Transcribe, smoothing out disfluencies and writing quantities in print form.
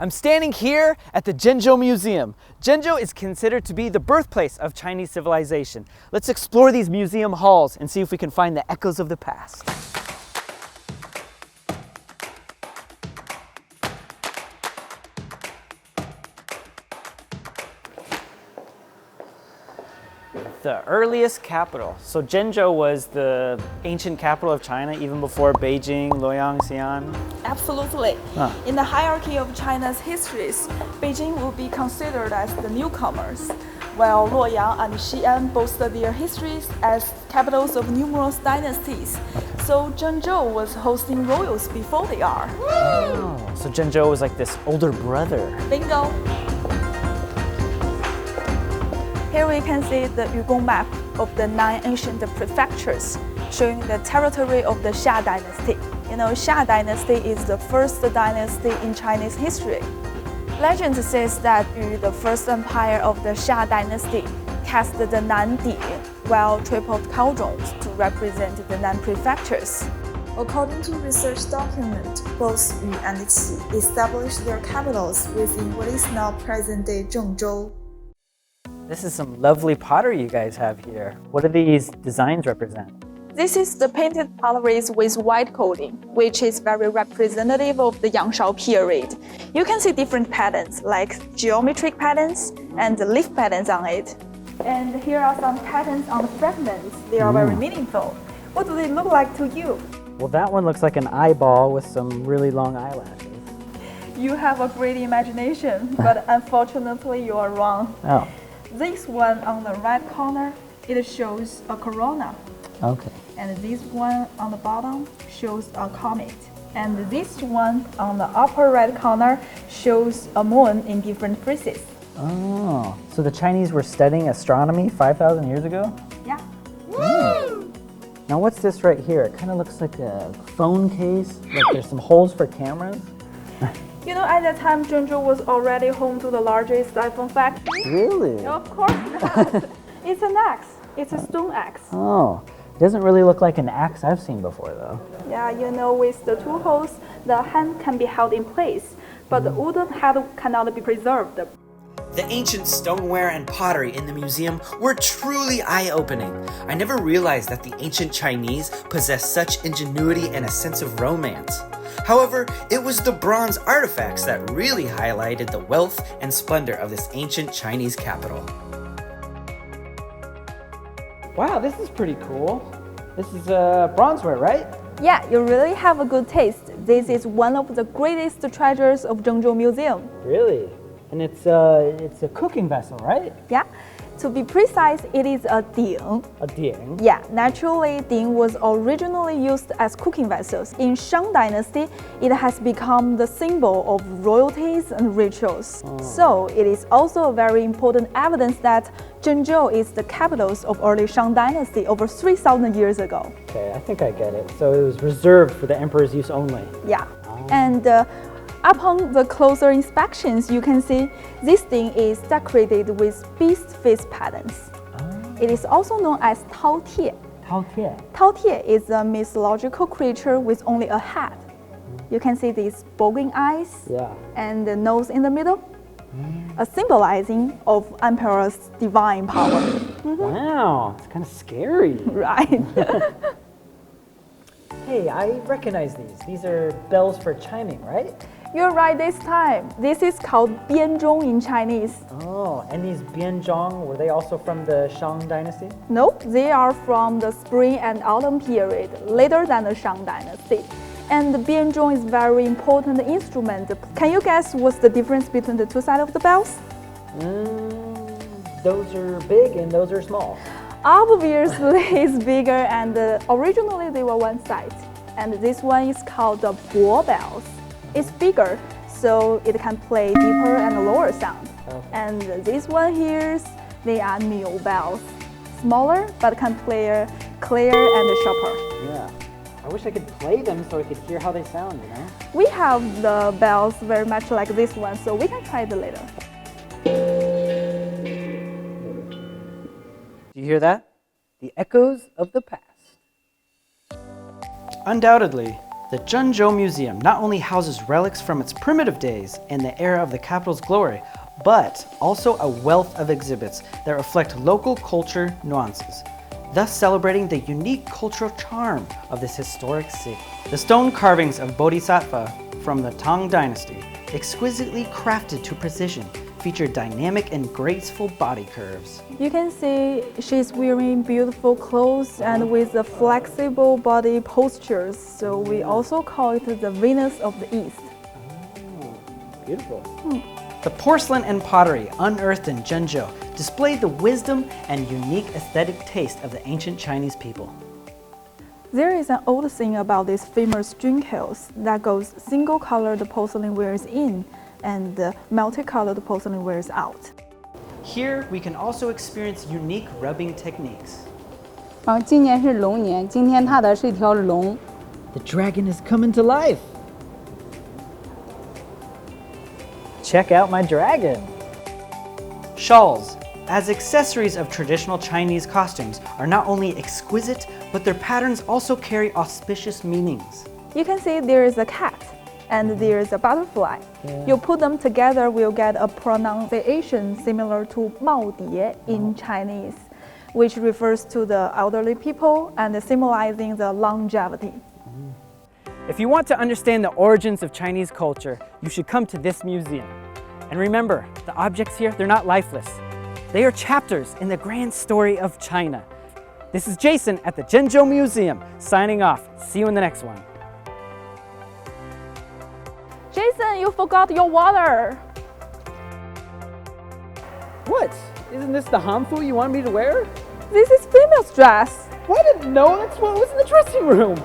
I'm standing here at the Zhengzhou Museum. Zhengzhou is considered to be the birthplace of Chinese civilization. Let's explore these museum halls and see if we can find the echoes of the past. The earliest capital. So Zhengzhou was the ancient capital of China even before Beijing, Luoyang, Xi'an? Absolutely. In the hierarchy of China's histories, Beijing will be considered as the newcomers, while Luoyang and Xi'an boasted their histories as capitals of numerous dynasties. So Zhengzhou was hosting royals before they are. Oh, so Zhengzhou was like this older brother. Bingo! Here we can see the Yugong map of the 9 ancient prefectures, showing the territory of the Xia dynasty. You know, Xia dynasty is the first dynasty in Chinese history. Legend says that Yu, the first empire of the Xia dynasty, cast the Nan Di, while tripled Kaozhong to represent the 9 prefectures. According to research document, both Yu and Qi established their capitals within what is now present-day Zhengzhou. This is some lovely pottery you guys have here. What do these designs represent? This is the painted potteries with white coating, which is very representative of the Yangshao period. You can see different patterns, like geometric patterns and leaf patterns on it. And here are some patterns on the fragments. They are very meaningful. What do they look like to you? Well, that one looks like an eyeball with some really long eyelashes. You have a great imagination, but unfortunately you are wrong. Oh. This one on the right corner, it shows a corona. Okay. And this one on the bottom shows a comet. And this one on the upper right corner shows a moon in different phases. Oh, so the Chinese were studying astronomy 5,000 years ago? Yeah. Now what's this right here? It kind of looks like a phone case, like there's some holes for cameras. You know, at that time, Zhengzhou was already home to the largest iPhone factory. Really? Of course not. It's an axe. It's a stone axe. Oh, it doesn't really look like an axe I've seen before though. Yeah, you know, with the 2 holes, the hand can be held in place, but the wooden head cannot be preserved. The ancient stoneware and pottery in the museum were truly eye-opening. I never realized that the ancient Chinese possessed such ingenuity and a sense of romance. However, it was the bronze artifacts that really highlighted the wealth and splendor of this ancient Chinese capital. Wow, this is pretty cool. This is bronzeware, right? Yeah, you really have a good taste. This is one of the greatest treasures of Zhengzhou Museum. Really? And it's a cooking vessel, right? Yeah. To be precise, it is a ding. A ding? Yeah, naturally, ding was originally used as cooking vessels. In Shang Dynasty, it has become the symbol of royalties and rituals. So, it is also a very important evidence that Zhengzhou is the capital of early Shang Dynasty over 3,000 years ago. Okay, I think I get it. So it was reserved for the emperor's use only. Yeah, and upon the closer inspections, you can see this thing is decorated with beast face patterns. It is also known as Tao Tie. Tao Tie. Tao Tie is a mythological creature with only a head. You can see these bulging eyes and the nose in the middle, a symbolizing of emperor's divine power. Wow, it's kind of scary. Right. Hey, I recognize these. These are bells for chiming, right? You're right this time. This is called bianzhong in Chinese. Oh, and these bianzhong, were they also from the Shang dynasty? Nope, they are from the spring and autumn period, later than the Shang dynasty. And the bianzhong is a very important instrument. Can you guess what's the difference between the 2 sides of the bells? Those are big and those are small. Obviously, it's bigger, and originally they were one side. And this one is called the bo bells. It's bigger, so it can play deeper and lower sound. And this one here, they are miu bells. Smaller, but can play clear and sharper. Yeah. I wish I could play them so I could hear how they sound, you know? We have the bells very much like this one, so we can try it later. Do you hear that? The echoes of the past. Undoubtedly, The Zhengzhou Museum not only houses relics from its primitive days and the era of the capital's glory, but also a wealth of exhibits that reflect local culture nuances, thus celebrating the unique cultural charm of this historic city. The stone carvings of Bodhisattva from the Tang Dynasty, exquisitely crafted to precision, feature dynamic and graceful body curves. You can see she's wearing beautiful clothes and with the flexible body postures, so we also call it the Venus of the East. Beautiful. The porcelain and pottery unearthed in Zhengzhou displayed the wisdom and unique aesthetic taste of the ancient Chinese people. There is an old saying about this famous drink house that goes single-colored porcelain wears in and multicolored porcelain wears out. Here, we can also experience unique rubbing techniques. 今年是龙年，今天踏的是一条龙。 The dragon is coming to life. Check out my dragon. Shawls, as accessories of traditional Chinese costumes, are not only exquisite, but their patterns also carry auspicious meanings. You can see there is a cat and there is a butterfly. You put them together, we'll get a pronunciation similar to 帽碟 in Chinese, which refers to the elderly people and symbolizing the longevity. If you want to understand the origins of Chinese culture, you should come to this museum. And remember, the objects here, they're not lifeless. They are chapters in the grand story of China. This is Jason at the Zhengzhou Museum, signing off. See you in the next one. Jason, you forgot your water. What? Isn't this the hanfu you want me to wear? This is female's dress. Well, I didn't know. That's what was in the dressing room.